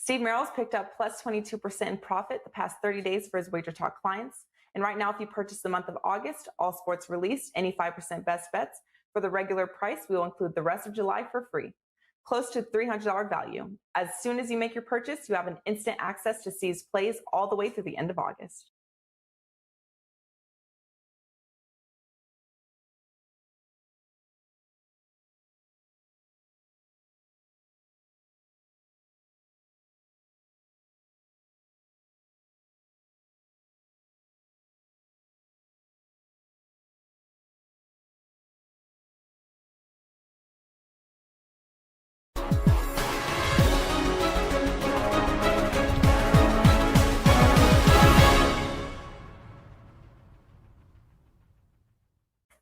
Steve Merrill's picked up plus 22% in profit the past 30 days for his WagerTalk clients. And right now, if you purchase the month of August, all sports released, any 5% best bets, for the regular price, we will include the rest of July for free. Close to $300 value. As soon as you make your purchase, you have an instant access to Steve's plays all the way through the end of August.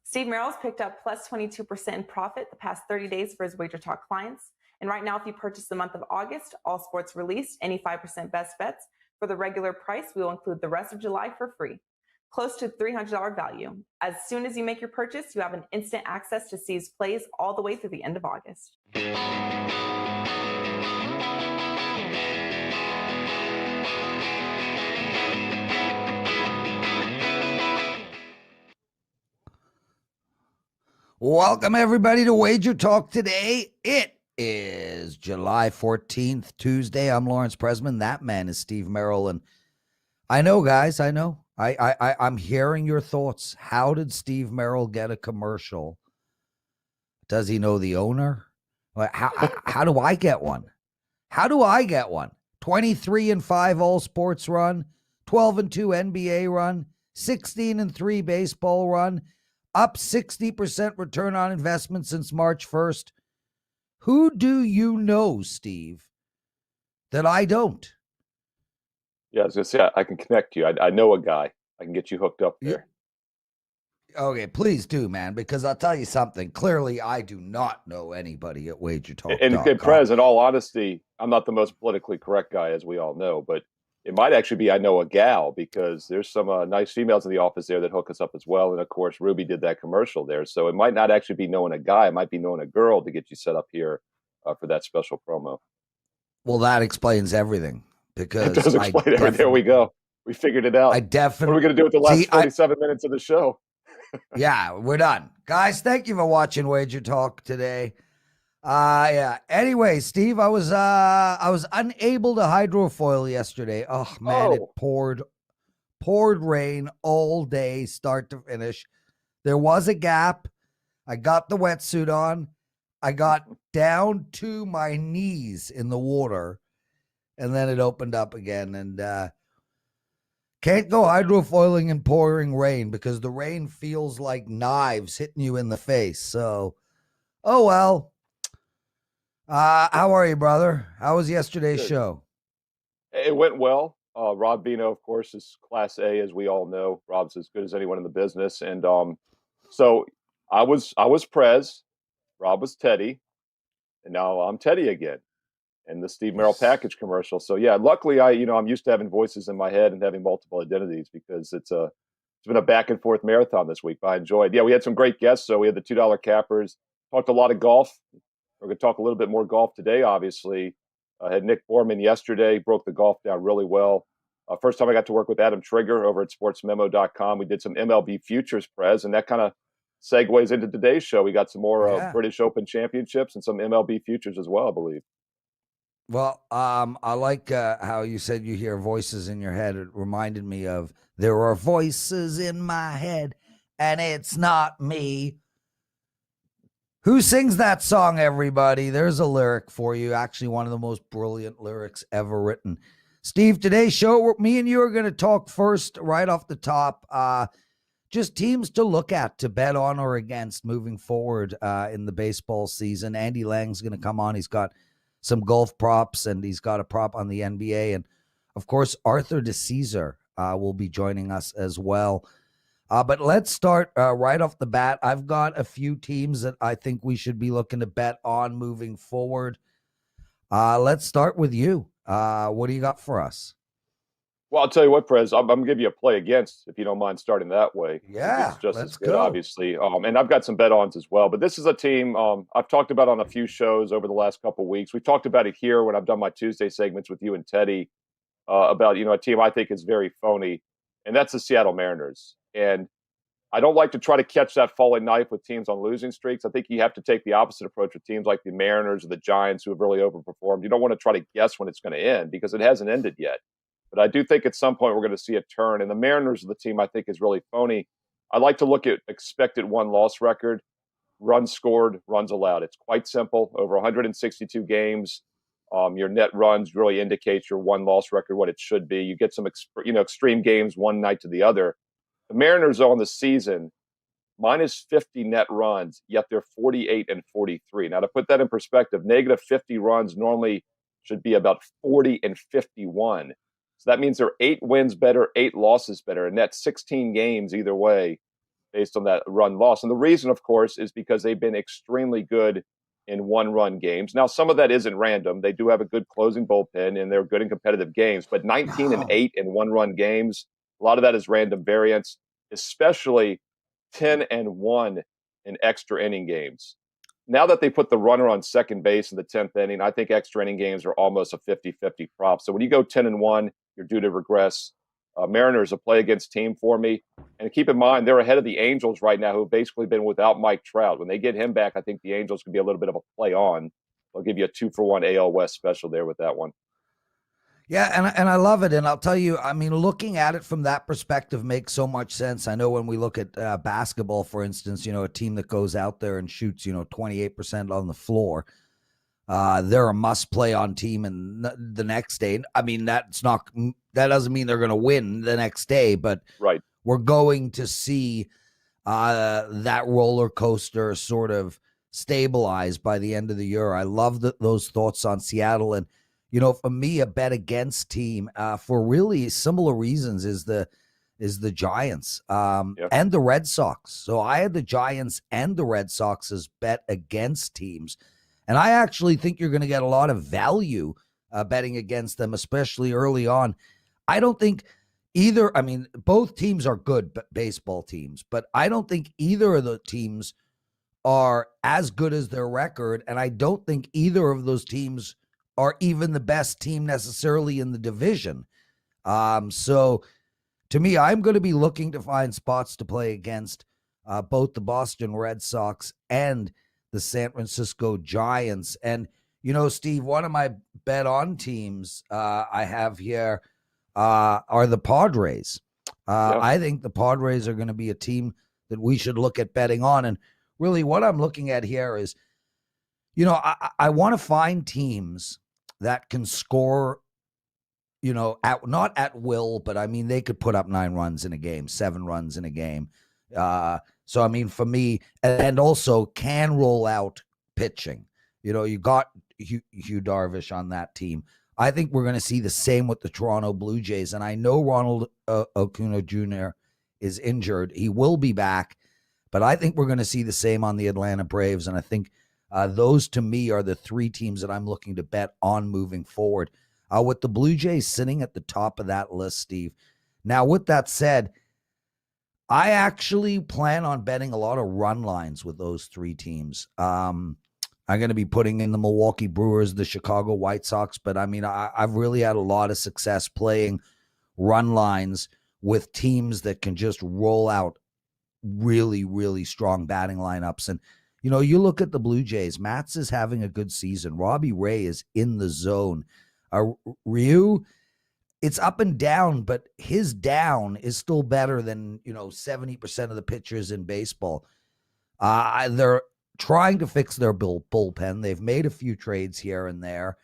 Steve Merrill's picked up plus 22% in profit the past 30 days for his WagerTalk clients. And right now, if you purchase the month of August, all sports released, any 5% best bets, for the regular price, we will include the rest of July for free. Close to $300 value. As soon as you make your purchase, you have an instant access to Steve's plays all the way through the end of August. Welcome, everybody, to WagerTalk Today. It is July 14th, Tuesday. I'm Lawrence Presman. That man is Steve Merril. And I know, guys, I know. I'm hearing your thoughts. How did Steve Merril get a commercial? Does he know the owner? How do I get one? How do I get one? 23-5 all sports run, 12-2 NBA run, 16-3 baseball run, up 60% return on investment since March 1st. Who do you know, Steve, that I don't? Yeah, I was going to say, I can connect you. I know a guy. I can get you hooked up there. Okay, please do, man, because I'll tell you something. Clearly, I do not know anybody at WagerTalk. And Prez, in all honesty, I'm not the most politically correct guy, as we all know, but it might actually be I know a gal, because there's some nice females in the office there that hook us up as well. And, of course, Ruby did that commercial there. So it might not actually be knowing a guy. It might be knowing a girl to get you set up here for that special promo. Well, that explains everything. Because it does explain everything. There we go. We figured it out. What are we going to do with the last 47 minutes of the show? Yeah, we're done. Guys, thank you for watching WagerTalk Today. Yeah. Anyway, Steve, I was unable to hydrofoil yesterday. Oh man, It poured rain all day, start to finish. There was a gap. I got the wetsuit on. I got down to my knees in the water, and then it opened up again. And can't go hydrofoiling in pouring rain because the rain feels like knives hitting you in the face. So, oh well. How are you, brother? How was yesterday's show? It went well. Rob Bino, of course, is Class A, as we all know. Rob's as good as anyone in the business. And so I was Prez, Rob was Teddy, and now I'm Teddy again in the Steve Merril package commercial. So yeah, luckily I'm used to having voices in my head and having multiple identities, because it's been a back and forth marathon this week, but I enjoyed. Yeah, we had some great guests. So we had the $2 cappers, talked a lot of golf. We're going to talk a little bit more golf today, obviously. I had Nick Borman yesterday, broke the golf down really well. First time I got to work with Adam Trigger over at sportsmemo.com. We did some MLB futures, Prez, and that kind of segues into today's show. We got some more British Open championships and some MLB futures as well, I believe. Well, I like how you said you hear voices in your head. It reminded me of there are voices in my head, and it's not me. Who sings that song, everybody? There's a lyric for you. Actually, one of the most brilliant lyrics ever written. Steve, today's show, me and you are going to talk first right off the top. Just teams to look at, to bet on or against moving forward in the baseball season. Andy Lang's going to come on. He's got some golf props, and he's got a prop on the NBA. And, of course, Arthur DiCesare will be joining us as well. But let's start right off the bat. I've got a few teams that I think we should be looking to bet on moving forward. Let's start with you. What do you got for us? Well, I'll tell you what, Prez, I'm going to give you a play against if you don't mind starting that way. Yeah, It's just as let's good, go. obviously. And I've got some bet-ons as well. But this is a team I've talked about on a few shows over the last couple of weeks. We've talked about it here when I've done my Tuesday segments with you and Teddy about, a team I think is very phony, and that's the Seattle Mariners. And I don't like to try to catch that falling knife with teams on losing streaks. I think you have to take the opposite approach with teams like the Mariners or the Giants who have really overperformed. You don't want to try to guess when it's going to end because it hasn't ended yet. But I do think at some point we're going to see a turn. And the Mariners are the team I think is really phony. I like to look at expected win-loss record, runs scored, runs allowed. It's quite simple. Over 162 games, your net runs really indicates your win-loss record, what it should be. You get some extreme games one night to the other. The Mariners are on the season minus 50 net runs, yet they're 48 and 43. Now, to put that in perspective, negative 50 runs normally should be about 40 and 51. So that means they're 8 wins better, 8 losses better, and that's 16 games either way based on that run loss. And the reason, of course, is because they've been extremely good in one-run games. Now, some of that isn't random. They do have a good closing bullpen, and they're good in competitive games. But 19 and 8 in one-run games, a lot of that is random variance, especially 10 and 1 in extra inning games. Now that they put the runner on second base in the 10th inning, I think extra inning games are almost a 50-50 prop. So when you go 10 and 1, you're due to regress. Mariners a play against team for me. And keep in mind, they're ahead of the Angels right now, who've basically been without Mike Trout. When they get him back, I think the Angels can be a little bit of a play on. I'll give you a 2-for-1 AL West special there with that one. Yeah, and I love it. And I'll tell you, I mean, looking at it from that perspective makes so much sense. I know when we look at basketball, for instance, a team that goes out there and shoots, 28% on the floor, they're a must-play on team, and the next day, I mean, that doesn't mean they're going to win the next day, but right, we're going to see that roller coaster sort of stabilize by the end of the year. I love those thoughts on Seattle, and for me, a bet against team for really similar reasons is the Giants and the Red Sox. So I had the Giants and the Red Sox as bet against teams. And I actually think you're going to get a lot of value betting against them, especially early on. I don't think both teams are good baseball teams, but I don't think either of the teams are as good as their record. And I don't think either of those teams are even the best team necessarily in the division. So to me, I'm going to be looking to find spots to play against both the Boston Red Sox and the San Francisco Giants. And, Steve, one of my bet on teams I have here are the Padres. I think the Padres are going to be a team that we should look at betting on. And really what I'm looking at here is, I want to find teams that can score, not at will, but I mean, they could put up 9 runs in a game, 7 runs in a game. So, I mean, for me, and also can roll out pitching. You got Hugh Darvish on that team. I think we're going to see the same with the Toronto Blue Jays. And I know Ronald Acuna Jr. is injured. He will be back, but I think we're going to see the same on the Atlanta Braves. And I think those, to me, are the 3 teams that I'm looking to bet on moving forward. With the Blue Jays sitting at the top of that list, Steve. Now, with that said, I actually plan on betting a lot of run lines with those 3 teams. I'm going to be putting in the Milwaukee Brewers, the Chicago White Sox, but I mean, I've really had a lot of success playing run lines with teams that can just roll out really, really strong batting lineups. And, you look at the Blue Jays, Matz is having a good season. Robbie Ray is in the zone. Ryu, it's up and down, but his down is still better than, 70% of the pitchers in baseball. They're trying to fix their bullpen. They've made a few trades here and there.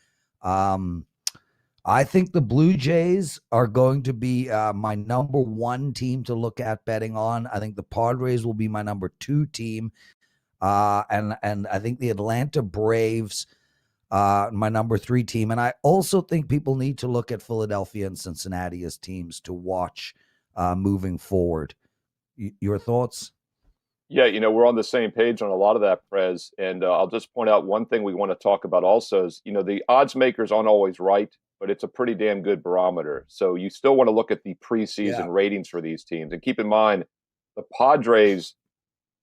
I think the Blue Jays are going to be my number 1 team to look at betting on. I think the Padres will be my number 2 team. And I think the Atlanta Braves, my number 3 team. And I also think people need to look at Philadelphia and Cincinnati as teams to watch moving forward. Your thoughts? Yeah, we're on the same page on a lot of that, Prez. And I'll just point out one thing we want to talk about also is, the odds makers aren't always right, but it's a pretty damn good barometer. So you still want to look at the Yeah. preseason ratings for these teams. And keep in mind, the Padres,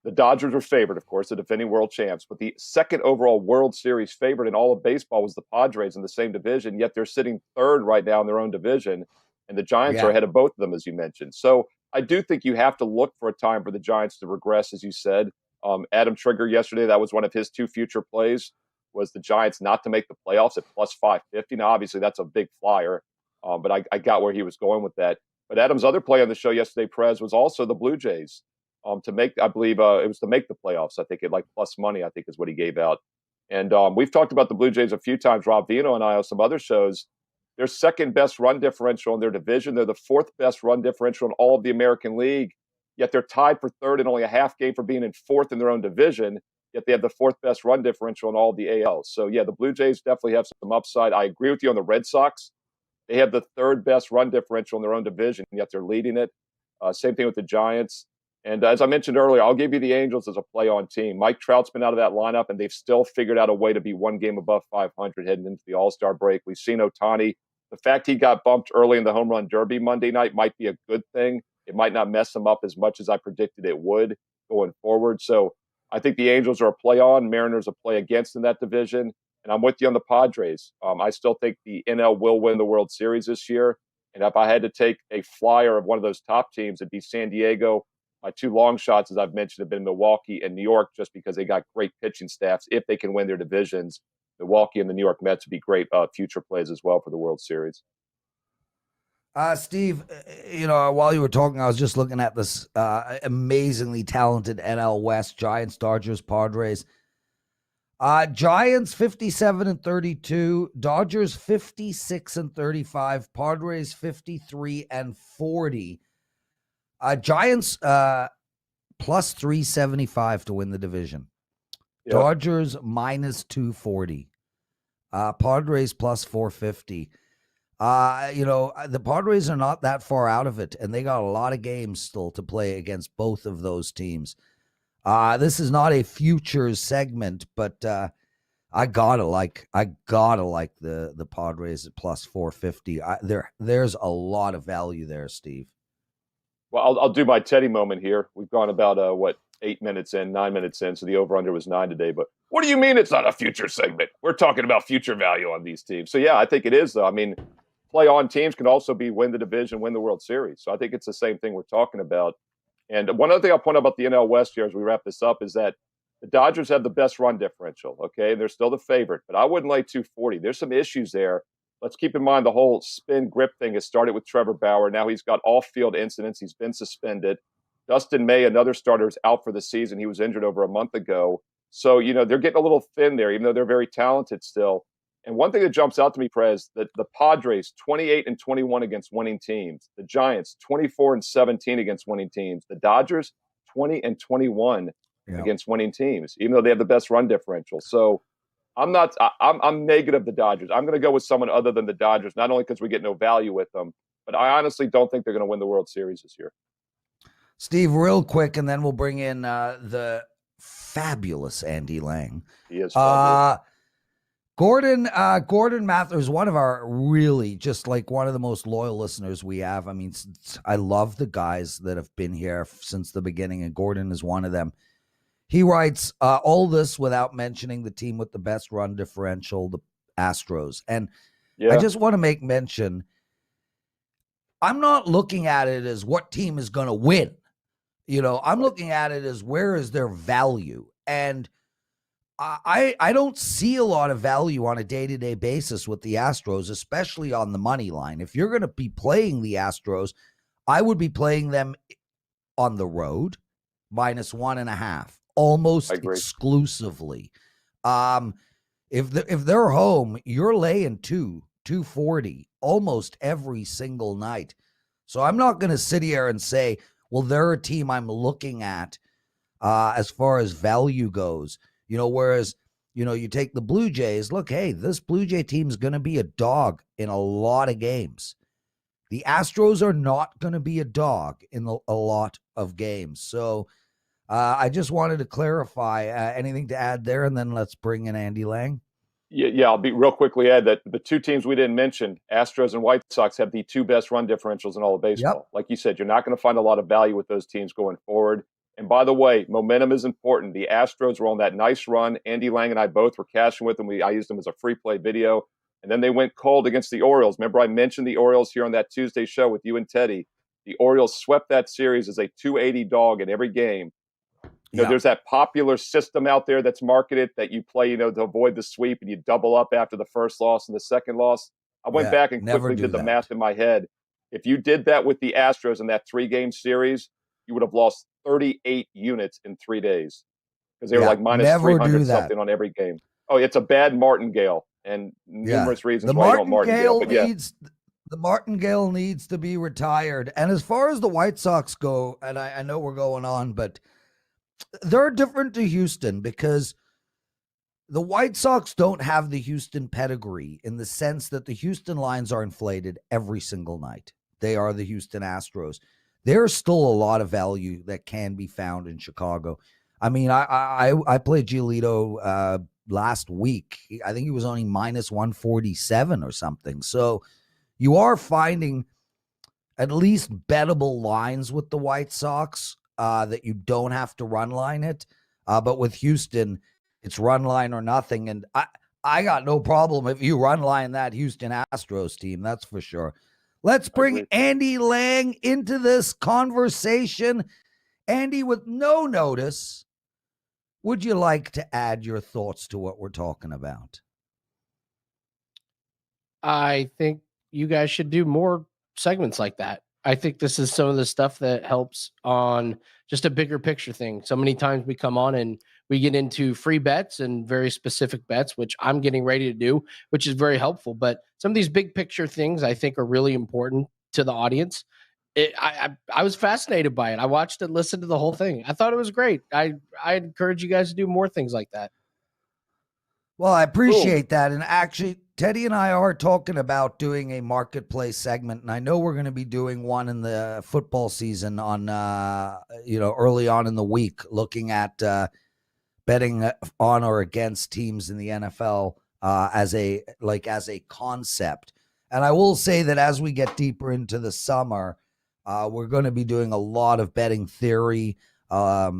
the Dodgers are favored, of course, the defending world champs, but the second overall World Series favorite in all of baseball was the Padres in the same division, yet they're sitting third right now in their own division, and the Giants are Yeah. ahead of both of them, as you mentioned. So I do think you have to look for a time for the Giants to regress, as you said. Adam Trigger yesterday, that was one of his two future plays, was the Giants not to make the playoffs at plus 550. Now, obviously, that's a big flyer, but I got where he was going with that. But Adam's other play on the show yesterday, Prez, was also the Blue Jays to make, I believe it was to make the playoffs. I think it like plus money, I think is what he gave out. And we've talked about the Blue Jays a few times, Rob Vino and I on some other shows. Their second best run differential in their division. They're the fourth best run differential in all of the American League. Yet they're tied for third and only a half game for being in fourth in their own division. Yet they have the fourth best run differential in all of the AL. So yeah, the Blue Jays definitely have some upside. I agree with you on the Red Sox. They have the third best run differential in their own division, yet they're leading it. Same thing with the Giants. And as I mentioned earlier, I'll give you the Angels as a play-on team. Mike Trout's been out of that lineup, and they've still figured out a way to be one game above 500 heading into the All-Star break. We've seen Ohtani. The fact he got bumped early in the home run derby Monday night might be a good thing. It might not mess him up as much as I predicted it would going forward. So I think the Angels are a play-on, Mariners a play against in that division. And I'm with you on the Padres. I still think the NL will win the World Series this year. And if I had to take a flyer of one of those top teams, it'd be San Diego. My two long shots, as I've mentioned, have been Milwaukee and New York, just because they got great pitching staffs. If they can win their divisions, Milwaukee and the New York Mets would be great future plays as well for the World Series. Steve, while you were talking, I was just looking at this amazingly talented NL West, Giants, Dodgers, Padres. Giants 57-32, Dodgers 56-35, Padres 53-40. Giants plus 375 to win the division. Yep. Dodgers minus 240. Padres plus 450. The Padres are not that far out of it, and they got a lot of games still to play against both of those teams. This is not a futures segment, but I gotta like the Padres at plus 450. There's a lot of value there, Steve. Well, I'll do my Teddy moment here. We've gone about 9 minutes in, so the over/under was 9 today. But what do you mean it's not a future segment? We're talking about future value on these teams. So yeah, I think it is though. I mean, play-on teams can also be win the division, win the World Series. So I think it's the same thing we're talking about. And one other thing I'll point out about the NL West here as we wrap this up is that the Dodgers have the best run differential, okay? They're still the favorite, but I wouldn't lay 240. There's some issues there. Let's keep in mind the whole spin grip thing has started with Trevor Bauer. Now he's got off-field incidents. He's been suspended. Dustin May, another starter, is out for the season. He was injured over a month ago. So, they're getting a little thin there, even though they're very talented still. And one thing that jumps out to me, Prez, that the Padres 28-21 against winning teams. The Giants 24-17 against winning teams. The Dodgers 20-21 against winning teams, even though they have the best run differential. So I'm negative the Dodgers. I'm going to go with someone other than the Dodgers, not only because we get no value with them, but I honestly don't think they're going to win the World Series this year. Steve, real quick, and then we'll bring in the fabulous Andy Lang. He is fabulous. Gordon Mathers, one of our really just like one of the most loyal listeners we have. I mean, I love the guys that have been here since the beginning, and Gordon is one of them. He writes all this without mentioning the team with the best run differential, the Astros. And I just want to make mention, I'm not looking at it as what team is going to win. I'm looking at it as where is their value. And I don't see a lot of value on a day-to-day basis with the Astros, especially on the money line. If you're going to be playing the Astros, I would be playing them on the road, minus 1.5, almost exclusively. If they're home, you're laying 240 almost every single night. So I'm not going to sit here and say, well, they're a team I'm looking at as far as value goes. Whereas, you take the Blue Jays, look, hey, this Blue Jay team is going to be a dog in a lot of games. The Astros are not going to be a dog in a lot of games. So I just wanted to clarify anything to add there, and then let's bring in Andy Lang. Yeah, I'll be real quickly add that the two teams we didn't mention, Astros and White Sox, have the two best run differentials in all of baseball. Yep. Like you said, you're not going to find a lot of value with those teams going forward. And by the way, momentum is important. The Astros were on that nice run. Andy Lang and I both were cashing with them. I used them as a free play video. And then they went cold against the Orioles. Remember, I mentioned the Orioles here on that Tuesday show with you and Teddy. The Orioles swept that series as a 280 dog in every game. There's that popular system out there that's marketed that you play, to avoid the sweep, and you double up after the first loss and the second loss. I went back and quickly did the math in my head. If you did that with the Astros in that 3-game series, you would have lost 38 units in 3 days because they were like minus 300 something on every game. Oh, it's a bad martingale, and numerous reasons why you don't martingale. But the martingale needs to be retired. And as far as the White Sox go, and I know we're going on, but they're different to Houston because the White Sox don't have the Houston pedigree in the sense that the Houston lines are inflated every single night. They are the Houston Astros. There's still a lot of value that can be found in Chicago. I mean, I played Giolito last week. I think he was only minus 147 or something. So you are finding at least bettable lines with the White Sox. That you don't have to run line it. But with Houston, it's run line or nothing. And I got no problem if you run line that Houston Astros team, that's for sure. Let's bring Andy Lang into this conversation. Andy, with no notice, would you like to add your thoughts to what we're talking about? I think you guys should do more segments like that. I think this is some of the stuff that helps on just a bigger picture thing. So many times we come on and we get into free bets and very specific bets, which I'm getting ready to do, which is very helpful. But some of these big picture things I think are really important to the audience. I was fascinated by it. I watched it, listened to the whole thing. I thought it was great. I encourage you guys to do more things like that. Well, I appreciate that. And actually, Teddy and I are talking about doing a marketplace segment, and I know we're going to be doing one in the football season on, early on in the week, looking at betting on or against teams in the NFL as a concept. And I will say that as we get deeper into the summer, we're going to be doing a lot of betting theory, money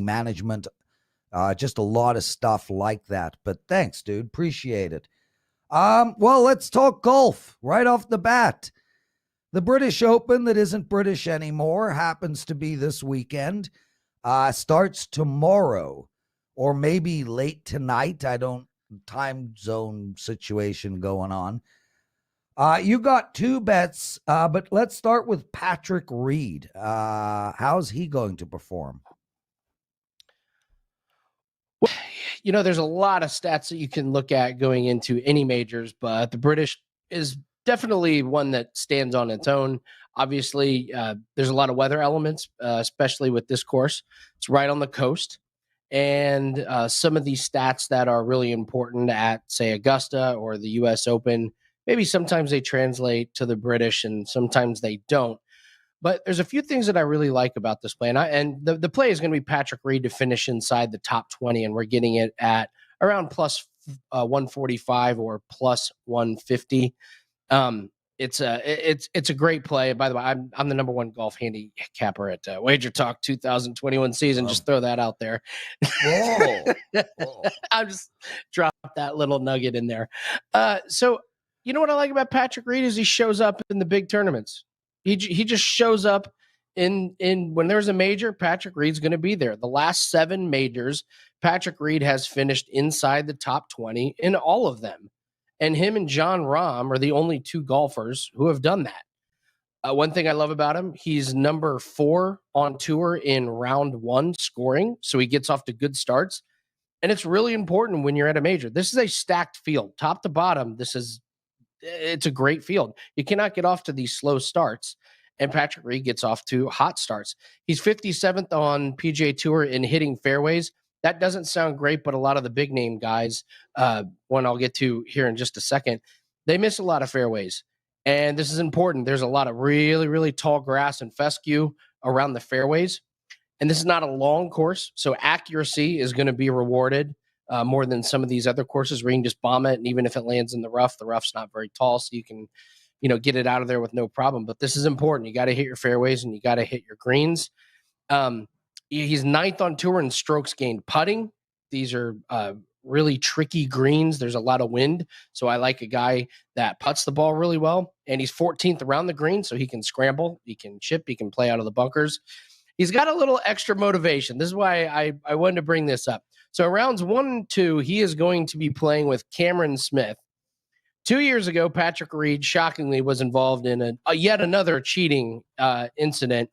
management. Just a lot of stuff like that. But thanks, dude. Appreciate it. Well, let's talk golf right off the bat. The British Open that isn't British anymore happens to be this weekend. Starts tomorrow or maybe late tonight. Time zone situation going on. You got two bets, but let's start with Patrick Reed. How's he going to perform? There's a lot of stats that you can look at going into any majors, but the British is definitely one that stands on its own. Obviously, there's a lot of weather elements, especially with this course. It's right on the coast. And some of these stats that are really important at, say, Augusta or the U.S. Open, maybe sometimes they translate to the British and sometimes they don't. But there's a few things that I really like about this play. And the play is going to be Patrick Reed to finish inside the top 20, and we're getting it at around plus 145 or plus 150. It's a great play. By the way, I'm the number one golf handicapper at WagerTalk 2021 season. Just throw that out there. Whoa. I'll just drop that little nugget in there. So you know what I like about Patrick Reed is he shows up in the big tournaments. He just shows up in when there's a major, Patrick Reed's going to be there. The last 7 majors, Patrick Reed has finished inside the top 20 in all of them. And him and Jon Rahm are the only 2 golfers who have done that. One thing I love about him, he's number 4 on tour in round 1 scoring. So he gets off to good starts. And it's really important when you're at a major. This is a stacked field, top to bottom. It's a great field. You cannot get off to these slow starts. And Patrick Reed gets off to hot starts. He's 57th on PGA Tour in hitting fairways. That doesn't sound great, but a lot of the big name guys, one I'll get to here in just a second, they miss a lot of fairways. And this is important. There's a lot of really, really tall grass and fescue around the fairways. And this is not a long course, so accuracy is going to be rewarded more than some of these other courses where you can just bomb it, and even if it lands in the rough's not very tall, so you can, get it out of there with no problem. But this is important. You got to hit your fairways and you got to hit your greens. He's ninth on tour in strokes gained putting. These are really tricky greens. There's a lot of wind, so I like a guy that putts the ball really well. And he's 14th around the green, so he can scramble, he can chip, he can play out of the bunkers. He's got a little extra motivation. This is why I wanted to bring this up. So rounds 1 and 2, he is going to be playing with Cameron Smith. 2 years ago, Patrick Reed shockingly was involved in yet another cheating incident.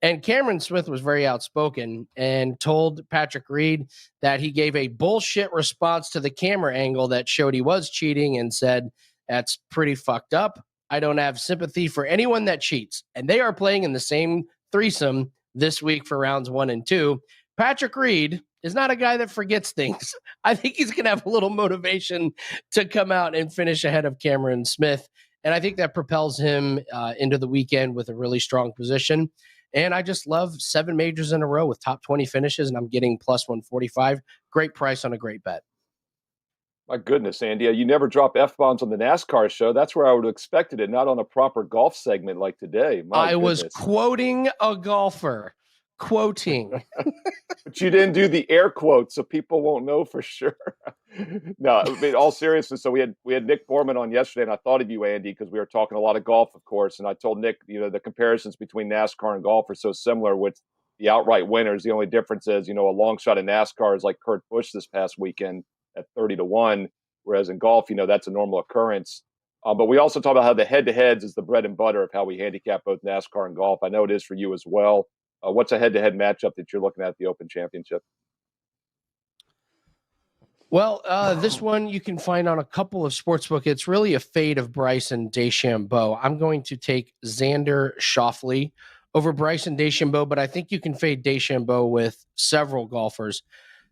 And Cameron Smith was very outspoken and told Patrick Reed that he gave a bullshit response to the camera angle that showed he was cheating and said, "That's pretty fucked up. I don't have sympathy for anyone that cheats." And they are playing in the same threesome this week for rounds 1 and 2. Patrick Reed is not a guy that forgets things. I think he's going to have a little motivation to come out and finish ahead of Cameron Smith. And I think that propels him into the weekend with a really strong position. And I just love 7 majors in a row with top 20 finishes, and I'm getting plus 145. Great price on a great bet. My goodness, Andy, you never drop F-bombs on the NASCAR show. That's where I would have expected it, not on a proper golf segment like today. I was quoting a golfer. Quoting. But you didn't do the air quotes, so people won't know for sure. No, in all seriousness, so we had Nick Borman on yesterday, and I thought of you, Andy, because we were talking a lot of golf, of course, and I told Nick, the comparisons between NASCAR and golf are so similar with the outright winners. The only difference is, a long shot in NASCAR is like Kurt Busch this past weekend at 30-1, whereas in golf, that's a normal occurrence. But we also talk about how the head-to-heads is the bread and butter of how we handicap both NASCAR and golf. I know it is for you as well. What's a head-to-head matchup that you're looking at the Open Championship? Well, this one you can find on a couple of sportsbook. It's really a fade of Bryson DeChambeau. I'm going to take Xander Schauffele over Bryson DeChambeau, but I think you can fade DeChambeau with several golfers.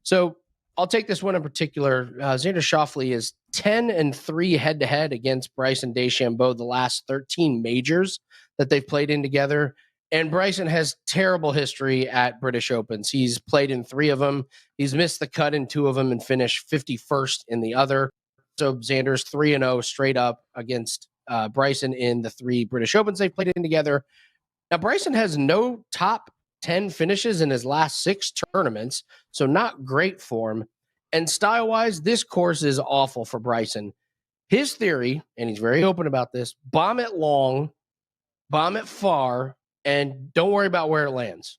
So I'll take this one in particular. Xander Schauffele is 10-3 head-to-head against Bryson DeChambeau the last 13 majors that they've played in together. And Bryson has terrible history at British Opens. He's played in 3 of them. He's missed the cut in 2 of them and finished 51st in the other. So Xander's 3-0 straight up against Bryson in the 3 British Opens they've played in together. Now, Bryson has no top 10 finishes in his last 6 tournaments, so not great form. And style-wise, this course is awful for Bryson. His theory, and he's very open about this, bomb it long, bomb it far, and don't worry about where it lands.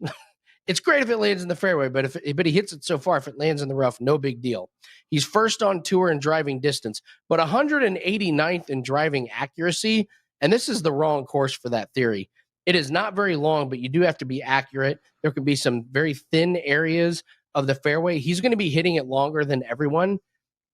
It's great if it lands in the fairway, but he hits it so far, if it lands in the rough, no big deal. He's first on tour in driving distance, but 189th in driving accuracy, and this is the wrong course for that theory. It is not very long, but you do have to be accurate. There can be some very thin areas of the fairway. He's going to be hitting it longer than everyone,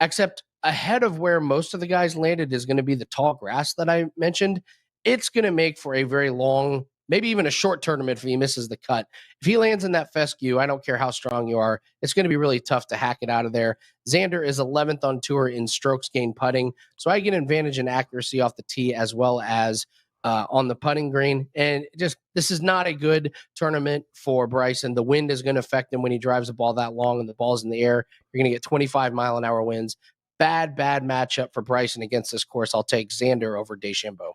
except ahead of where most of the guys landed is going to be the tall grass that I mentioned. It's going to make for a very long, maybe even a short tournament if he misses the cut. If he lands in that fescue, I don't care how strong you are, it's going to be really tough to hack it out of there. Xander is 11th on tour in strokes gained putting, so I get an advantage in accuracy off the tee as well as on the putting green. And this is not a good tournament for Bryson. The wind is going to affect him when he drives the ball that long and the ball's in the air. You're going to get 25-mile-an-hour winds. Bad matchup for Bryson against this course. I'll take Xander over DeChambeau.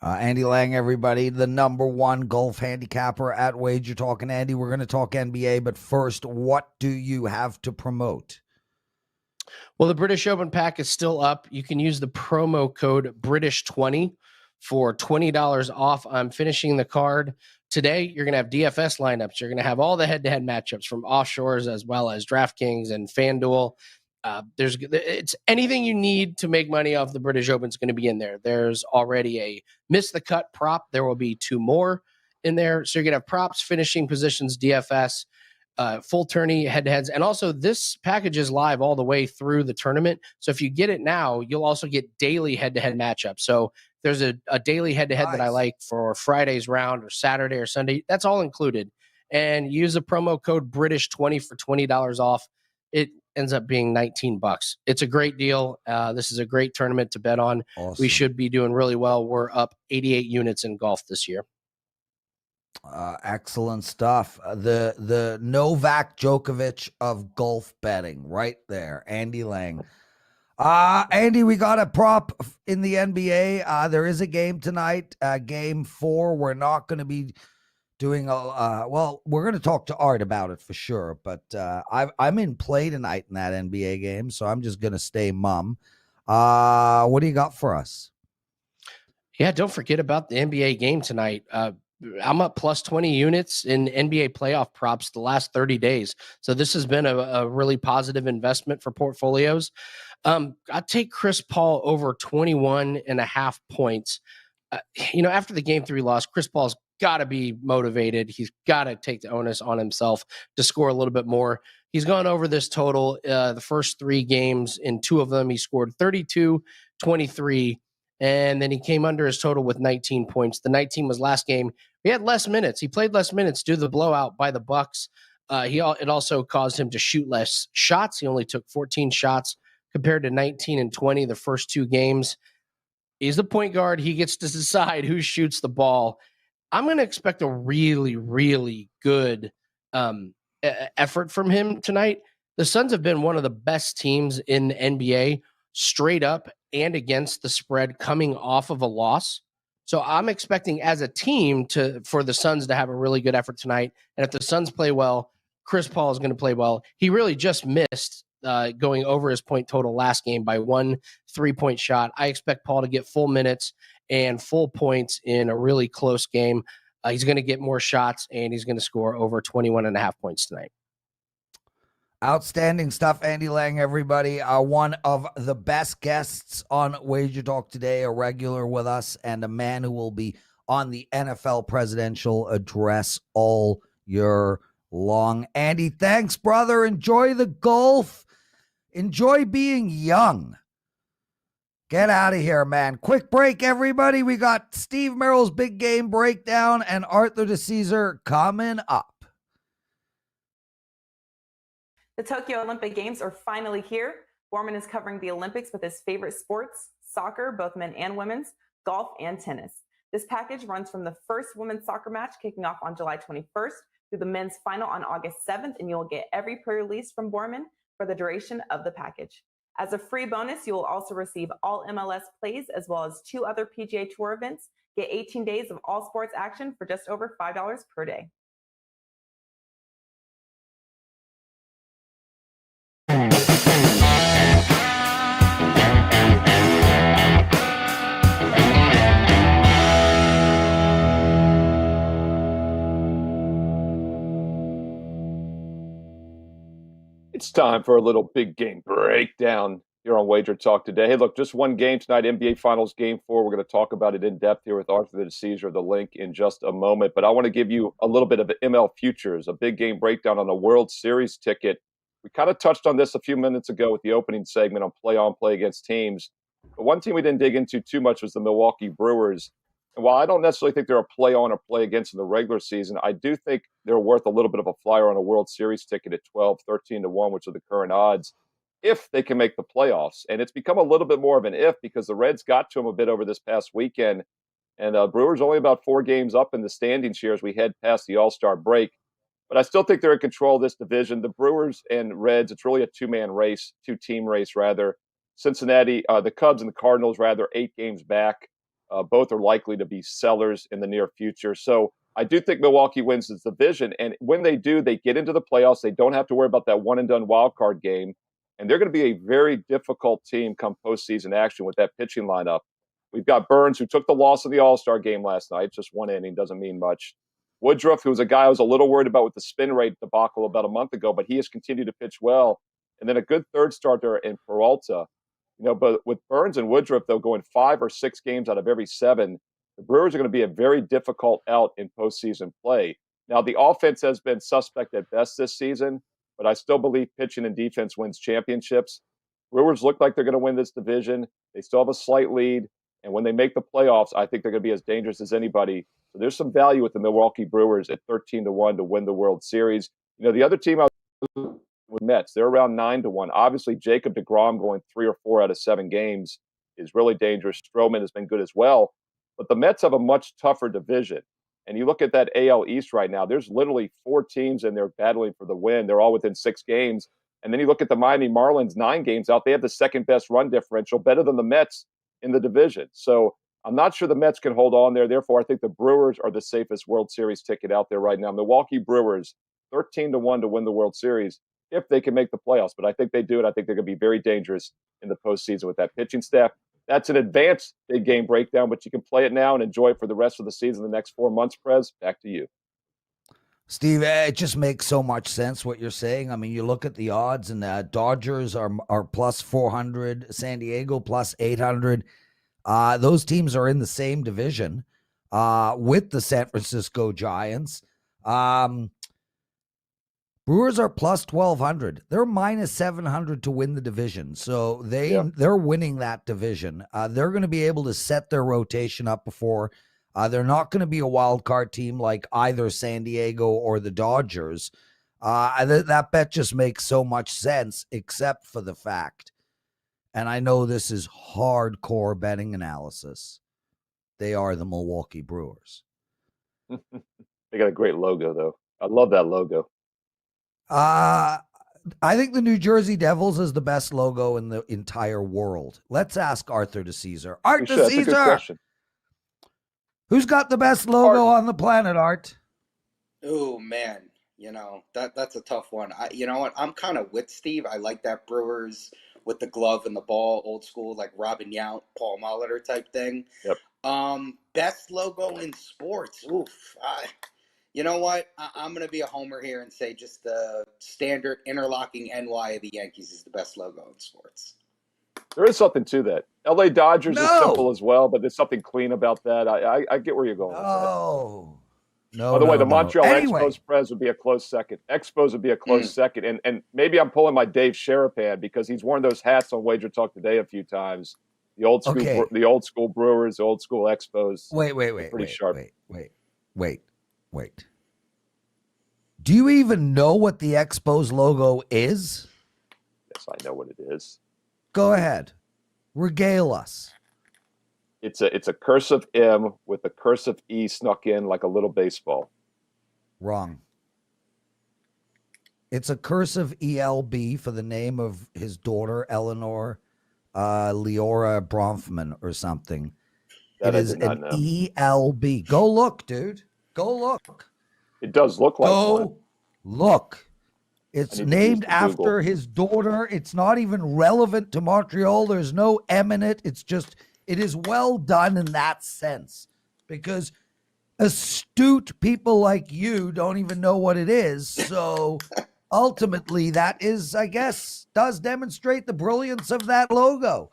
Andy Lang, everybody, the #1 golf handicapper at WagerTalk. And Andy, we're going to talk NBA, but first, what do you have to promote? Well, the British Open pack is still up. You can use the promo code British20 for $20 off. I'm finishing the card today. You're going to have DFS lineups. You're going to have all the head-to-head matchups from offshores as well as DraftKings and FanDuel. It's anything you need to make money off the British Open is going to be in there. There's already a miss the cut prop. There will be 2 more in there. So you're going to have props, finishing positions, DFS, full tourney head-to-heads. And also this package is live all the way through the tournament. So if you get it now, you'll also get daily head-to-head matchups. So there's a daily head-to-head that I like for Friday's round or Saturday or Sunday. That's all included. And use the promo code British20 for $20 off. It ends up being $19. It's a great deal. This is a great tournament to bet on. Awesome. We should be doing really well. We're up 88 units in golf this year. Excellent stuff. The Novak Djokovic of golf betting right there, Andy Lang. Andy, we got a prop in the NBA. There is a game tonight, game 4. We're not going to be doing well, we're going to talk to Art about it for sure, but I'm in play tonight in that NBA game, so I'm just going to stay mum. What do you got for us? Yeah, don't forget about the NBA game tonight. I'm up plus 20 units in NBA playoff props the last 30 days. So this has been a really positive investment for portfolios. I'd take Chris Paul over 21.5 points. After the game 3 loss, Chris Paul's got to be motivated. He's got to take the onus on himself to score a little bit more. He's gone over this total the first 3 games. In 2 of them, he scored 32, 23, and then he came under his total with 19 points. The 19 was last game. He had less minutes. He played less minutes due to the blowout by the Bucks. It also caused him to shoot less shots. He only took 14 shots compared to 19 and 20 the first 2 games. He's the point guard. He gets to decide who shoots the ball. I'm going to expect a really, really good effort from him tonight. The Suns have been one of the best teams in the NBA, straight up and against the spread, coming off of a loss. So I'm expecting as a team for the Suns to have a really good effort tonight. And if the Suns play well, Chris Paul is going to play well. He really just missed going over his point total last game by 1 3-point shot. I expect Paul to get full minutes and full points in a really close game. He's going to get more shots, and he's going to score over 21.5 points tonight. Outstanding stuff, Andy Lang, everybody. One of the best guests on WagerTalk Today, a regular with us, and a man who will be on the NFL presidential address all year long. Andy, thanks, brother. Enjoy the golf. Enjoy being young. Get out of here, man. Quick break, everybody. We got Steve Merrill's big game breakdown and Arthur DiCesare coming up. The Tokyo Olympic Games are finally here. Borman is covering the Olympics with his favorite sports, soccer, both men and women's, golf, and tennis. This package runs from the first women's soccer match kicking off on July 21st through the men's final on August 7th, and you'll get every pre-release from Borman for the duration of the package. As a free bonus, you will also receive all MLS plays as well as 2 other PGA Tour events. Get 18 days of all sports action for just over $5 per day. It's time for a little big game breakdown here on WagerTalk Today. Hey, look, just one game tonight, NBA Finals Game 4. We're going to talk about it in depth here with Arthur DiCesare of the LINQ in just a moment. But I want to give you a little bit of ML Futures, a big game breakdown on a World Series ticket. We kind of touched on this a few minutes ago with the opening segment on play against teams. But one team we didn't dig into too much was the Milwaukee Brewers. And while I don't necessarily think they're a play on or play against in the regular season, I do think they're worth a little bit of a flyer on a World Series ticket at 12, 13 to 1, which are the current odds, if they can make the playoffs. And it's become a little bit more of an if because the Reds got to them a bit over this past weekend. And Brewers only about 4 games up in the standings here as we head past the All-Star break. But I still think they're in control of this division. The Brewers and Reds, it's really a 2-team race, rather. Cincinnati, the Cubs and the Cardinals, rather, 8 games back. Both are likely to be sellers in the near future. So I do think Milwaukee wins this division. And when they do, they get into the playoffs. They don't have to worry about that one-and-done wild card game. And they're going to be a very difficult team come postseason action with that pitching lineup. We've got Burns, who took the loss in the All-Star game last night. Just 1 inning, doesn't mean much. Woodruff, who was a guy I was a little worried about with the spin rate debacle about a month ago, but he has continued to pitch well. And then a good third starter in Peralta. But with Burns and Woodruff, though, going 5 or 6 games out of every 7, the Brewers are going to be a very difficult out in postseason play. Now, the offense has been suspect at best this season, but I still believe pitching and defense wins championships. Brewers look like they're going to win this division. They still have a slight lead. And when they make the playoffs, I think they're going to be as dangerous as anybody. So there's some value with the Milwaukee Brewers at 13 to 1 to win the World Series. The other team I was with Mets, they're around 9 to 1. Obviously, Jacob deGrom going 3 or 4 out of 7 games is really dangerous. Stroman has been good as well. But the Mets have a much tougher division. And you look at that AL East right now, there's literally 4 teams in there battling for the win. They're all within 6 games. And then you look at the Miami Marlins, 9 games out. They have the second best run differential, better than the Mets in the division. So I'm not sure the Mets can hold on there. Therefore, I think the Brewers are the safest World Series ticket out there right now. Milwaukee Brewers, 13-1 to win the World Series if they can make the playoffs. But I think they do it. I think they're going to be very dangerous in the postseason with that pitching staff. That's an advanced big game breakdown, but you can play it now and enjoy it for the rest of the season, the next 4 months. Prez, back to you. Steve, it just makes so much sense what you're saying. I mean, you look at the odds, and the Dodgers are plus 400, San Diego plus 800. Those teams are in the same division with the San Francisco Giants. Brewers are plus 1,200. They're minus 700 to win the division. So they're winning that division. They're going to be able to set their rotation up before. They're not going to be a wild card team like either San Diego or the Dodgers. That bet just makes so much sense, except for the fact, and I know this is hardcore betting analysis, they are the Milwaukee Brewers. They got a great logo, though. I love that logo. I think the New Jersey Devils is the best logo in the entire world. Let's ask Arthur DiCesare. Art That's a good DiCesare, question. who's got the best logo on the planet, Art? Oh man, that's a tough one. You know what? I'm kind of with Steve. I like that Brewers with the glove and the ball, old school, like Robin Yount, Paul Molitor type thing. Yep. Best logo in sports. Oof. You know what? I'm going to be a homer here and say just the standard interlocking NY of the Yankees is the best logo in sports. There is something to that. LA Dodgers is No. simple as well, but there's something clean about that. I get where you're going with that. No. By the way, the Montreal Anyway. Expos Prez would be a close second. Expos would be a close second. And maybe I'm pulling my Dave Sherapan because he's worn those hats on Wager Talk Today a few times. The old school, Okay. the old school Brewers, the old school Expos. Wait, sharp. Wait. Do you even know what the Expos logo is? Yes, I know what it is. Go ahead. Regale us. It's a cursive M with a cursive E snuck in like a little baseball. Wrong. It's a cursive ELB for the name of his daughter, Eleanor Leora Bronfman or something. That it I is did not an know. ELB. Go look, dude. Go look. It does look like one. Go look. It's I need to use named the after Google. his daughter. It's not even relevant to Montreal. There's no M in it. It's just, it is well done in that sense because astute people like you don't even know what it is. So ultimately that is, I guess, does demonstrate the brilliance of that logo.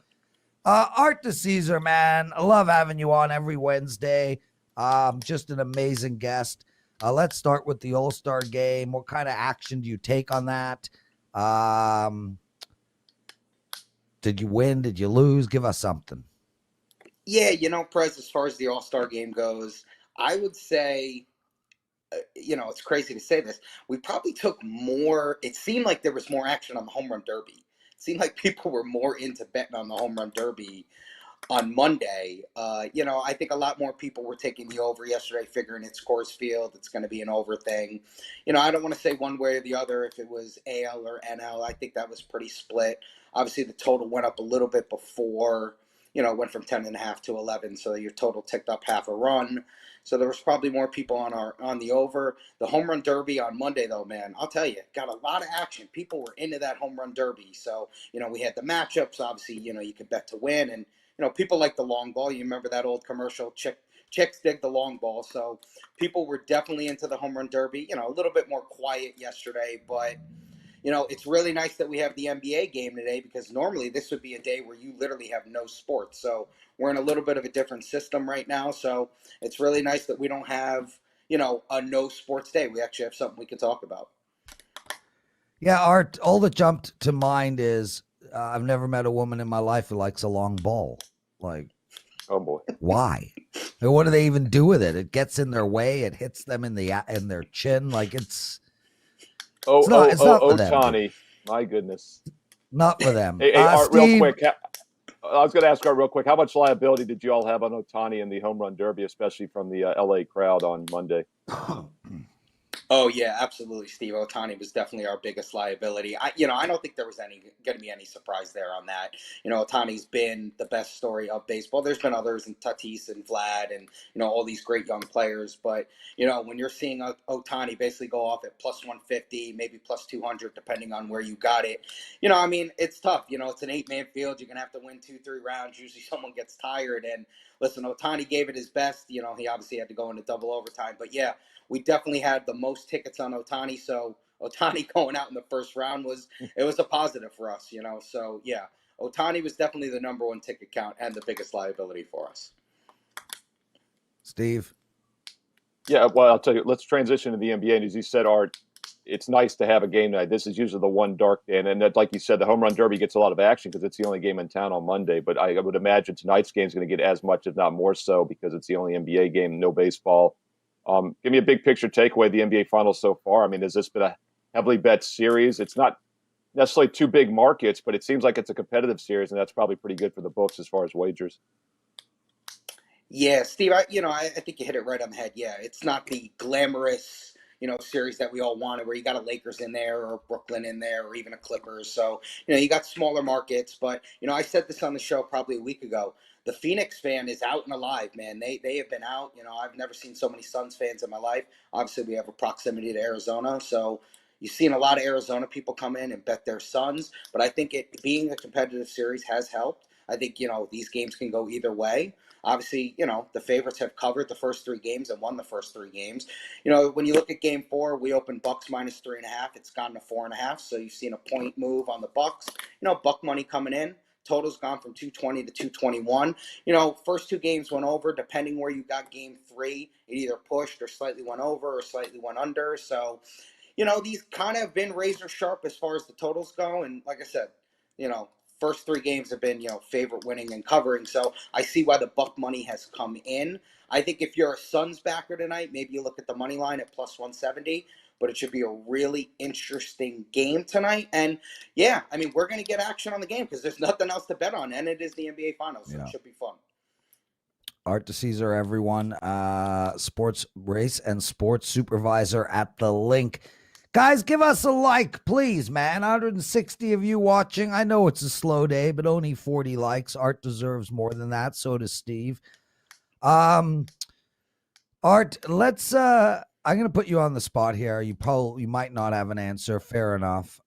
Art DiCesare, man, I love having you on every Wednesday. Just an amazing guest. Let's start with the All-Star game. What kind of action do you take on that? Did you win? Did you lose? Give us something. Yeah, Prez, as far as the All-Star game goes, I would say, it's crazy to say this. We probably took more. It seemed like there was more action on the home run derby. It seemed like people were more into betting on the home run derby on Monday. I think a lot more people were taking the over yesterday, figuring it's Coors Field. It's going to be an over thing. I don't want to say one way or the other if it was AL or NL. I think that was pretty split. Obviously, the total went up a little bit before, it went from 10.5 to 11. So your total ticked up half a run. So there was probably more people on the over. The home run derby on Monday, though, man, I'll tell you, got a lot of action. People were into that home run derby. So, we had the matchups. Obviously, you could bet to win. And, people like the long ball. You remember that old commercial, chicks dig the long ball. So people were definitely into the home run derby. A little bit more quiet yesterday. But, it's really nice that we have the NBA game today because normally this would be a day where you literally have no sports. So we're in a little bit of a different system right now. So it's really nice that we don't have, a no sports day. We actually have something we can talk about. Yeah, Art, all that jumped to mind is I've never met a woman in my life who likes a long ball. Like, Oh boy. why? And what do they even do with it? It gets in their way. It hits them in their chin. Like it's not for them, Ohtani. My goodness. not for them. Hey, Art, Steve, real quick. I was going to ask her real quick, how much liability did you all have on Ohtani in the home run derby, especially from the LA crowd on Monday? Oh yeah, absolutely, Steve. Ohtani was definitely our biggest liability. I don't think there was going to be any surprise there on that. Ohtani's been the best story of baseball. There's been others, and Tatis and Vlad, and all these great young players. But when you're seeing Ohtani basically go off at plus 150, maybe plus 200, depending on where you got it. It's tough. It's an 8-man field. You're gonna have to win 2-3 rounds. Usually, someone gets tired. And listen, Ohtani gave it his best. He obviously had to go into double overtime. But yeah, we definitely had the most tickets on Ohtani, so Ohtani going out in the first round was a positive for us, So yeah, Ohtani was definitely the number one ticket count and the biggest liability for us. Steve? Yeah, well, I'll tell you, let's transition to the NBA. And as you said, Art, it's nice to have a game night. This is usually the one dark day. And that, like you said, the home run derby gets a lot of action because it's the only game in town on Monday. But I would imagine tonight's game is going to get as much, if not more so, because it's the only NBA game, no baseball. Give me a big picture takeaway of the NBA Finals so far. I mean, has this been a heavily bet series? It's not necessarily two big markets, but it seems like it's a competitive series, and that's probably pretty good for the books as far as wagers. Yeah, Steve, I think you hit it right on the head. Yeah, it's not the glamorous, series that we all wanted where you got a Lakers in there or Brooklyn in there or even a Clippers. So, you got smaller markets. But, I said this on the show probably a week ago. The Phoenix fan is out and alive, man. They have been out. I've never seen so many Suns fans in my life. Obviously, we have a proximity to Arizona. So you've seen a lot of Arizona people come in and bet their Suns. But I think it being a competitive series has helped. I think, these games can go either way. Obviously, the favorites have covered the first 3 games and won the first 3 games. When you look at Game 4, we opened Bucks minus 3.5. It's gone to 4.5. So you've seen a point move on the Bucks. Buck money coming in. Total's gone from 220 to 221. First 2 games went over. Depending where you got Game 3, it either pushed or slightly went over or slightly went under. So, these kind of been razor sharp as far as the totals go. And like I said, first 3 games have been, favorite winning and covering. So I see why the buck money has come in. I think if you're a Suns backer tonight, maybe you look at the money line at plus 170. But it should be a really interesting game tonight. And yeah, I mean, we're going to get action on the game because there's nothing else to bet on. And it is the NBA Finals, so It should be fun. Art DiCesare, everyone. Sports race and sports supervisor at the LINQ. Guys, give us a like, please, man. 160 of you watching. I know it's a slow day, but only 40 likes. Art deserves more than that. So does Steve. Art, let's I'm going to put you on the spot here. You might not have an answer. Fair enough.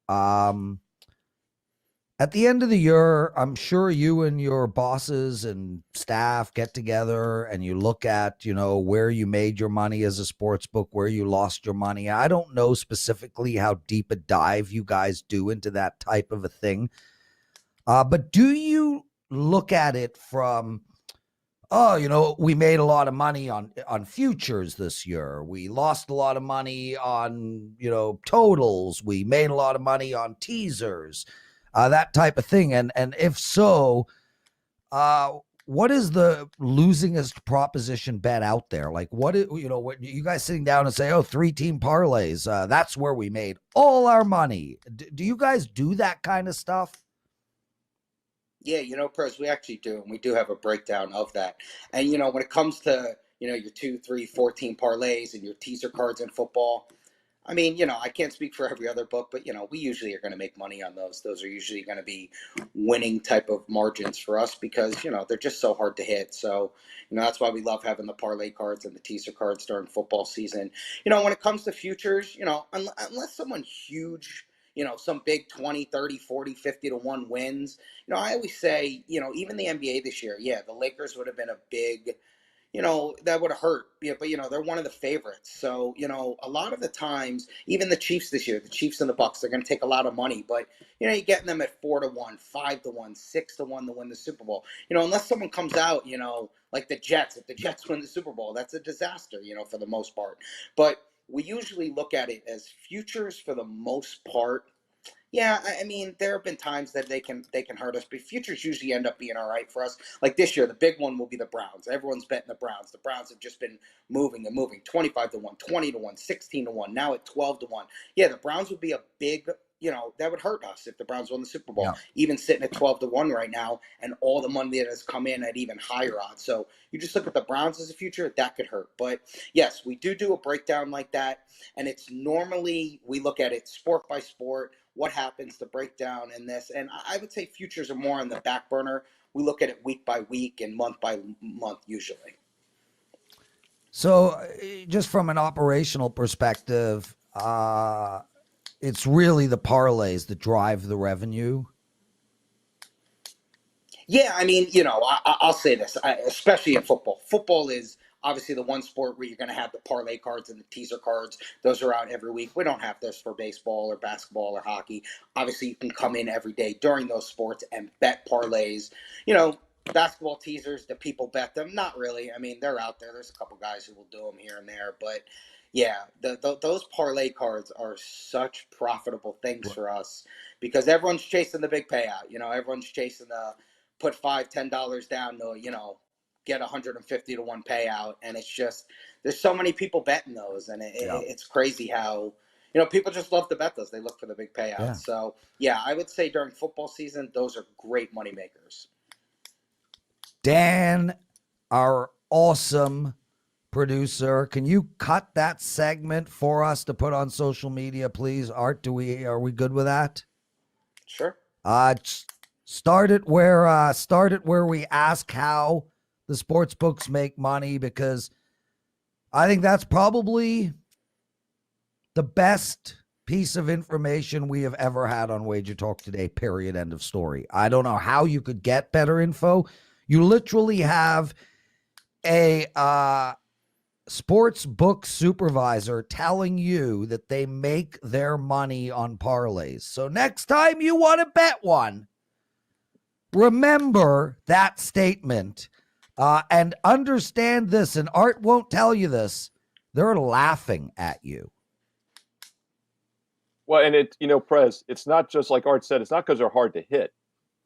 At the end of the year, I'm sure you and your bosses and staff get together and you look at, where you made your money as a sports book, where you lost your money. I don't know specifically how deep a dive you guys do into that type of a thing. But do you look at it from, we made a lot of money on futures this year. We lost a lot of money on, totals. We made a lot of money on teasers, that type of thing. And if so, what is the losingest proposition bet out there? Like what you guys sitting down and say, 3-team parlays, that's where we made all our money. Do you guys do that kind of stuff? Yeah, Prez, we actually do, and we do have a breakdown of that. And, when it comes to, your 2, 3, 14 parlays and your teaser cards in football, I mean, I can't speak for every other book, but, we usually are going to make money on those. Those are usually going to be winning type of margins for us because, they're just so hard to hit. So, that's why we love having the parlay cards and the teaser cards during football season. When it comes to futures, unless someone huge, some big 20, 30, 40, 50 to 1 wins. I always say, even the NBA this year, yeah, the Lakers would have been a big, that would have hurt. Yeah, but they're one of the favorites. So, a lot of the times, even the Chiefs this year, the Chiefs and the Bucks, they're going to take a lot of money. But, you're getting them at 4 to 1, 5 to 1, 6 to 1 to win the Super Bowl. Unless someone comes out, like the Jets, if the Jets win the Super Bowl, that's a disaster, for the most part. But we usually look at it as futures for the most part. Yeah, I mean, there have been times that they can hurt us, but futures usually end up being all right for us. Like this year, the big one will be the Browns. Everyone's betting the Browns. The Browns have just been moving and moving. 25 to 1, 20 to 1, 16 to 1, now at 12 to 1. Yeah, the Browns would be a big, that would hurt us if the Browns won the Super Bowl. Yeah. Even sitting at 12-1 right now, and all the money that has come in at even higher odds. So you just look at the Browns as a future, that could hurt. But yes, we do a breakdown like that, and it's normally we look at it sport by sport, what happens, the breakdown in this. And I would say futures are more on the back burner. We look at it week by week and month by month usually. So just from an operational perspective, it's really the parlays that drive the revenue. Yeah, I mean, I'll say this, especially in football. Football is obviously the one sport where you're going to have the parlay cards and the teaser cards. Those are out every week. We don't have this for baseball or basketball or hockey. Obviously, you can come in every day during those sports and bet parlays. Basketball teasers, do people bet them? Not really. I mean, they're out there. There's a couple guys who will do them here and there. But, yeah, those parlay cards are such profitable things for us because everyone's chasing the big payout. Everyone's chasing the put $5-10 down to, get 150 to 1 payout. And it's just, there's so many people betting those. And it's crazy how, people just love to bet those. They look for the big payouts. Yeah. So, yeah, I would say during football season, those are great money makers. Dan, our awesome producer, can you cut that segment for us to put on social media, please? Art, are we good with that? Sure. Start it where we ask how the sports books make money, because I think that's probably the best piece of information we have ever had on Wager Talk Today, period, end of story. I don't know how you could get better info. You literally have a sports book supervisor telling you that they make their money on parlays. So next time you want to bet one, remember that statement and understand this. And Art won't tell you this. They're laughing at you. Well, and Prez, it's not just like Art said, it's not because they're hard to hit.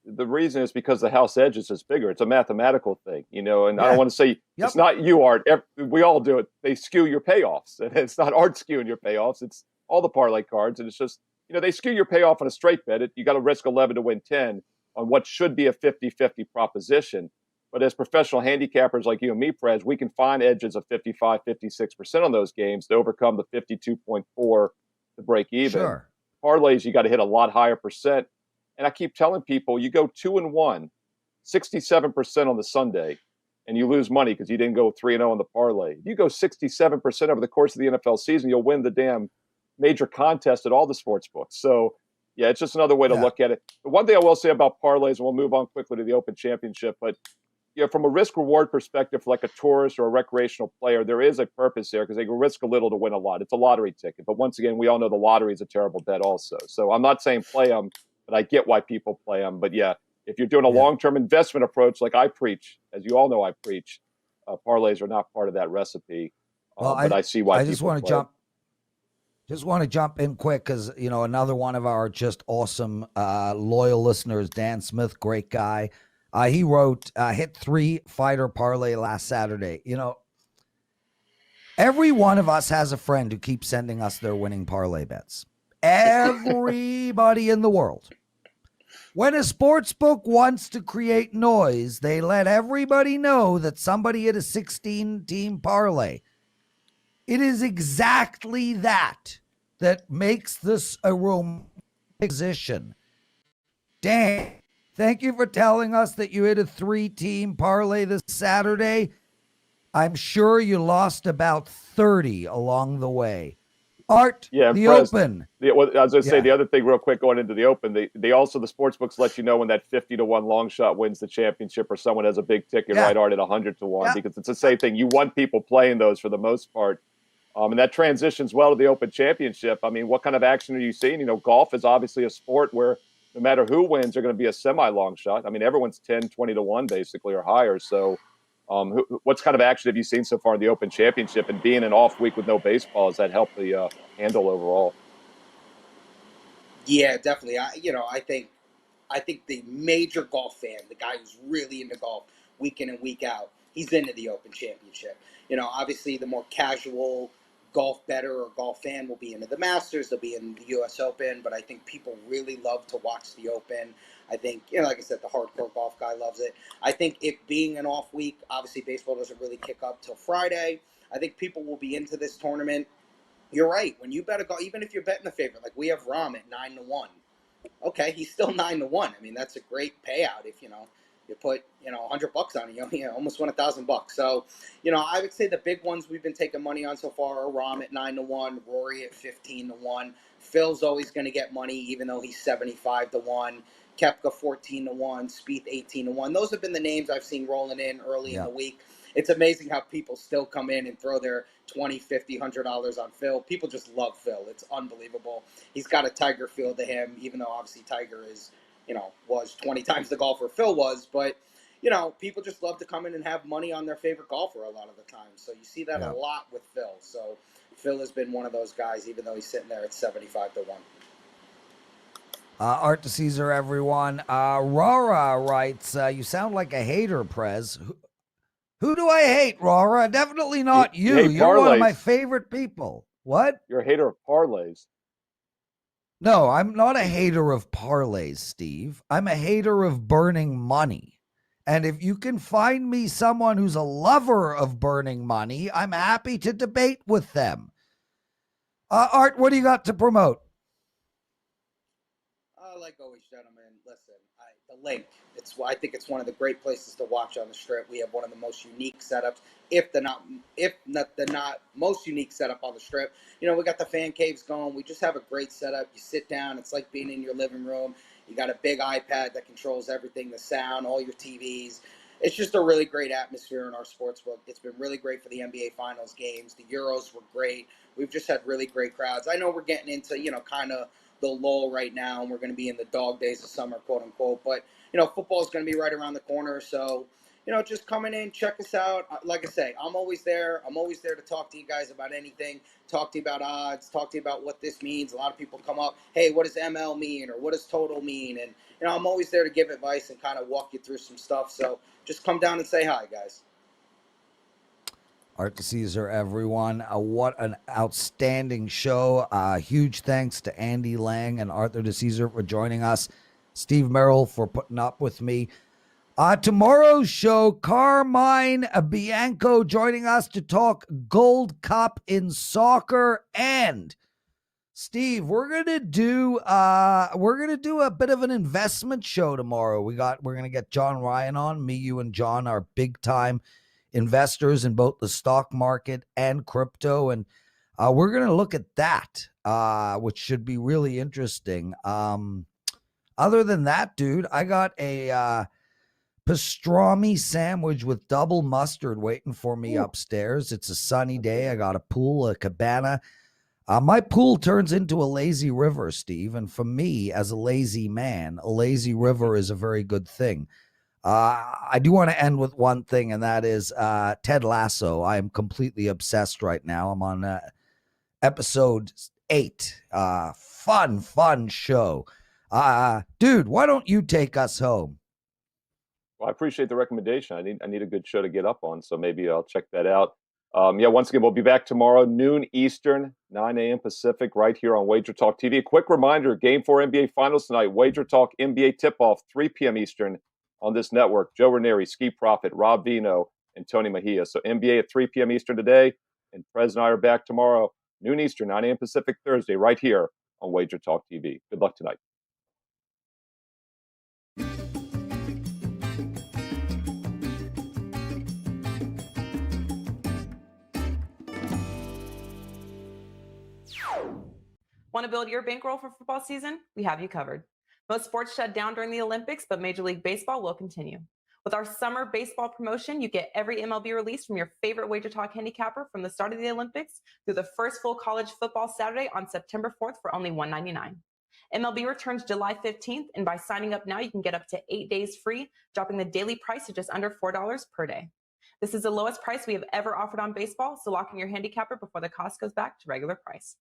The reason is because the house edge is just bigger. It's a mathematical thing, and I don't want to say It's not you, Art. We all do it. They skew your payoffs. And it's not Art skewing your payoffs. It's all the parlay cards. And it's just, they skew your payoff on a straight bet. You got to risk 11 to win 10 on what should be a 50-50 proposition. But as professional handicappers like you and me, Prez, we can find edges of 55, 56% on those games to overcome the 52.4 to break even. Sure. Parlays, you got to hit a lot higher percent. And I keep telling people, you go 2-1, 67% on the Sunday, and you lose money because you didn't go 3-0 on the parlay. If you go 67% over the course of the NFL season, you'll win the damn major contest at all the sports books. So, yeah, it's just another way to look at it. The one thing I will say about parlays, and we'll move on quickly to the Open Championship, but from a risk-reward perspective, for like a tourist or a recreational player, there is a purpose there because they can risk a little to win a lot. It's a lottery ticket. But once again, we all know the lottery is a terrible bet also. So I'm not saying play them, but I get why people play them. But yeah, if you're doing a long-term investment approach like I preach, as you all know I preach, parlays are not part of that recipe. But I see why. I just want to jump in quick because another one of our just awesome loyal listeners, Dan Smith, great guy. He wrote hit 3 fighter parlay last Saturday. Every one of us has a friend who keeps sending us their winning parlay bets. Everybody in the world. When a sports book wants to create noise, they let everybody know that somebody hit a 16-team parlay. It is exactly that makes this a romantic position. Dan, thank you for telling us that you hit a 3-team parlay this Saturday. I'm sure you lost about 30 along the way. Art, the Prez, Open. I was going to say the other thing real quick going into the Open, they also, the sports books let you know when that 50 to 1 long shot wins the championship or someone has a big ticket, right, Art, at 100 to 1, because it's the same thing. You want people playing those for the most part. And that transitions well to the Open Championship. I mean, what kind of action are you seeing? Golf is obviously a sport where no matter who wins, they're going to be a semi-long shot. I mean, everyone's 10, 20 to 1 basically or higher. So what kind of action have you seen so far in the Open Championship? And being an off week with no baseball, has that helped the handle overall? Yeah, definitely. I think the major golf fan, the guy who's really into golf week in and week out, he's into the Open Championship. Obviously the more casual golf bettor or golf fan will be into the Masters, they'll be in the U.S. Open, but I think people really love to watch the Open. I think, like I said, the hardcore golf guy loves it. I think it being an off week, obviously baseball doesn't really kick up till Friday. I think people will be into this tournament. You're right. When you bet a golf, even if you're betting the favorite, like we have Rahm at 9-1. Okay, he's still 9-1. I mean, that's a great payout if you put $100 on it. You almost won $1,000. So, I would say the big ones we've been taking money on so far are Rahm at 9-1, Rory at 15-1. Phil's always going to get money, even though he's 75-1. Koepka 14-1, Spieth 18-1. Those have been the names I've seen rolling in early in the week. It's amazing how people still come in and throw their $20, $50, $100 on Phil. People just love Phil. It's unbelievable. He's got a Tiger feel to him, even though obviously Tiger is, was 20 times the golfer Phil was. But, people just love to come in and have money on their favorite golfer a lot of the time. So you see that a lot with Phil. So Phil has been one of those guys, even though he's sitting there at 75-1. Art DiCesare, everyone. Rara writes, you sound like a hater, Prez. Who do I hate, Rara? Definitely not you. You're one of my favorite people. What? You're a hater of parlays. No, I'm not a hater of parlays, Steve. I'm a hater of burning money. And if you can find me someone who's a lover of burning money, I'm happy to debate with them. Art, what do you got to promote? Like always, gentlemen, listen, the LINQ. I think it's one of the great places to watch on the Strip. We have one of the most unique setups, if not the most unique setup on the Strip. We got the fan caves going. We just have a great setup. You sit down. It's like being in your living room. You got a big iPad that controls everything, the sound, all your TVs. It's just a really great atmosphere in our sportsbook. It's been really great for the NBA Finals games. The Euros were great. We've just had really great crowds. I know we're getting into, kind of the lull right now, and we're going to be in the dog days of summer, quote unquote. But, football is going to be right around the corner. So, just coming in, check us out. Like I say, I'm always there. I'm always there to talk to you guys about anything, talk to you about odds, talk to you about what this means. A lot of people come up, hey, what does ML mean, or what does total mean? And, I'm always there to give advice and kind of walk you through some stuff. So just come down and say hi, guys. Art DiCesare, everyone. What an outstanding show. Huge thanks to Andy Lang and Arthur DiCesare for joining us. Steve Merril for putting up with me. Tomorrow's show, Carmine Bianco joining us to talk Gold Cup in soccer. And Steve, we're gonna do a bit of an investment show tomorrow. We're gonna get John Ryan on. Me, you, and John are big time investors in both the stock market and crypto, and we're going to look at that, which should be really interesting. Other than that, dude, I got a pastrami sandwich with double mustard waiting for me upstairs. It's a sunny day. I got a pool, a cabana. My pool turns into a lazy river, Steve, and for me, as a lazy man, a lazy river is a very good thing. I do want to end with one thing, and that is Ted Lasso. I am completely obsessed right now. I'm on episode 8. Fun show. Dude, why don't you take us home? Well, I appreciate the recommendation. I need a good show to get up on, so maybe I'll check that out. Once again, we'll be back tomorrow, noon Eastern, 9 a.m. Pacific, right here on WagerTalk TV. A quick reminder, Game 4 NBA Finals tonight, WagerTalk NBA tip-off, 3 p.m. Eastern on this network. Joe Ranieri, Ski Profit, Rob Vino, and Tony Mejia. So NBA at 3 p.m. Eastern today, and Prez and I are back tomorrow, noon Eastern, 9 a.m. Pacific, Thursday, right here on WagerTalk TV. Good luck tonight. Want to build your bankroll for football season? We have you covered. Most sports shut down during the Olympics, but Major League Baseball will continue. With our summer baseball promotion, you get every MLB release from your favorite WagerTalk handicapper from the start of the Olympics through the first full college football Saturday on September 4th for only $1.99. MLB returns July 15th, and by signing up now, you can get up to 8 days free, dropping the daily price to just under $4 per day. This is the lowest price we have ever offered on baseball, so lock in your handicapper before the cost goes back to regular price.